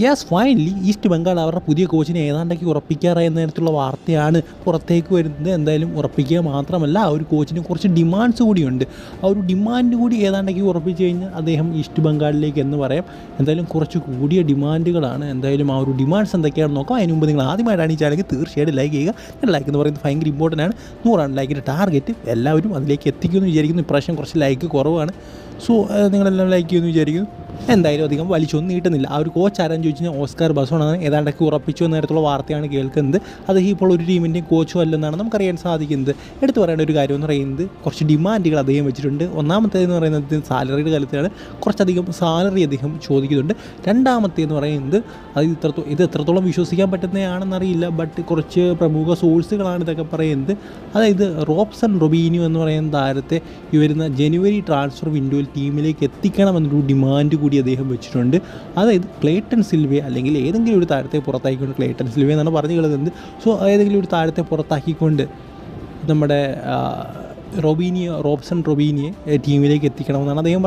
Yes, finally east Bengal അവരുടെ പുതിയ കോച്ചിനെ ഏതാണ്ടൊക്കെ ഉറപ്പിക്കാറായ നേരത്തുള്ള വാർത്തയാണ് പുറത്തേക്ക് വരുന്നത്. എന്തായാലും ഉറപ്പിക്കുക മാത്രമല്ല, ആ ഒരു കോച്ചിന് കുറച്ച് ഡിമാൻഡ്സ് കൂടിയുണ്ട്. ആ ഒരു ഡിമാൻഡ് കൂടി ഏതാണ്ടൊക്കെ ഉറപ്പിച്ച് കഴിഞ്ഞാൽ അദ്ദേഹം ഈസ്റ്റ് ബംഗാളിലേക്ക് എന്ന് പറയാം. എന്തായാലും കുറച്ച് കൂടിയ ഡിമാൻഡുകളാണ്. എന്തായാലും ആ ഒരു ഡിമാൻഡ്സ് എന്തൊക്കെയാണെന്ന് നോക്കാം. അതിന് മുമ്പ് നിങ്ങൾ ആദ്യമായിട്ടാണ് ഈ ചാനൽ തീർച്ചയായിട്ടും ലൈക്ക് ചെയ്യുക. ലൈക്ക് എന്ന് പറയുന്നത് ഭയങ്കര ഇമ്പോർട്ടൻ്റ് ആണ്. 100 ലൈക്കിൻ്റെ ടാർഗറ്റ്. എല്ലാവരും അതിലേക്ക് എത്തിക്കുമെന്ന് വിചാരിക്കുന്നു. ഇപ്രാവശ്യം കുറച്ച് ലൈക്ക് കുറവാണ്. സോ നിങ്ങളെല്ലാം ലൈക്ക് ചെയ്യുമെന്ന് വിചാരിക്കുന്നു. എന്തായാലും അധികം വലിച്ചൊന്നും നീട്ടുന്നില്ല. ആ ഒരു കോച്ച് ആരാന്ന് ചോദിച്ചു കഴിഞ്ഞാൽ ഓസ്കാർ ബസോണാണ്. ഏതാണ്ടൊക്കെ ഉറപ്പിച്ചു എന്ന നേരത്തുള്ള വാർത്തയാണ് കേൾക്കുന്നത്. അത് ഇപ്പോൾ ഒരു ടീമിൻ്റെയും കോച്ചും അല്ലെന്നാണ് നമുക്കറിയാൻ സാധിക്കുന്നത്. എടുത്തു പറയേണ്ട ഒരു കാര്യം എന്ന് പറയുന്നത് കുറച്ച് ഡിമാൻഡുകൾ അദ്ദേഹം വെച്ചിട്ടുണ്ട്. ഒന്നാമത്തേതെന്ന് പറയുന്നത് സാലറിയുടെ കാര്യത്തിലാണ്. കുറച്ചധികം സാലറി അദ്ദേഹം ചോദിക്കുന്നുണ്ട്. രണ്ടാമത്തേന്ന് പറയുന്നത് ഇത് എത്രത്തോളം വിശ്വസിക്കാൻ പറ്റുന്നതാണെന്നറിയില്ല, ബട്ട് കുറച്ച് പ്രമുഖ സോഴ്സുകളാണ് ഇതൊക്കെ പറയുന്നത്. അതായത് റോബ്സൺ റൊബീനിയോ എന്ന് പറയുന്ന താരത്തെ ഈ വരുന്ന ജനുവരി ട്രാൻസ്ഫർ വിൻഡോയിൽ ടീമിലേക്ക് എത്തിക്കണമെന്നൊരു ഡിമാൻഡ് കൂടി അദ്ദേഹം വെച്ചിട്ടുണ്ട്. അതായത് ക്ലേറ്റൺ സിൽവയെ അല്ലെങ്കിൽ ഏതെങ്കിലും ഒരു താരത്തെ പുറത്താക്കിക്കൊണ്ട്, ക്ലേറ്റൺ സിൽവ എന്നാണ് പറഞ്ഞു കേൾക്കുന്നത്. സോ ഏതെങ്കിലും ഒരു താരത്തെ പുറത്താക്കിക്കൊണ്ട് നമ്മുടെ റോബ്സൺ റൊബീനിയെ ടീമിലേക്ക് എത്തിക്കണമെന്നാണ് അദ്ദേഹം പറഞ്ഞത്.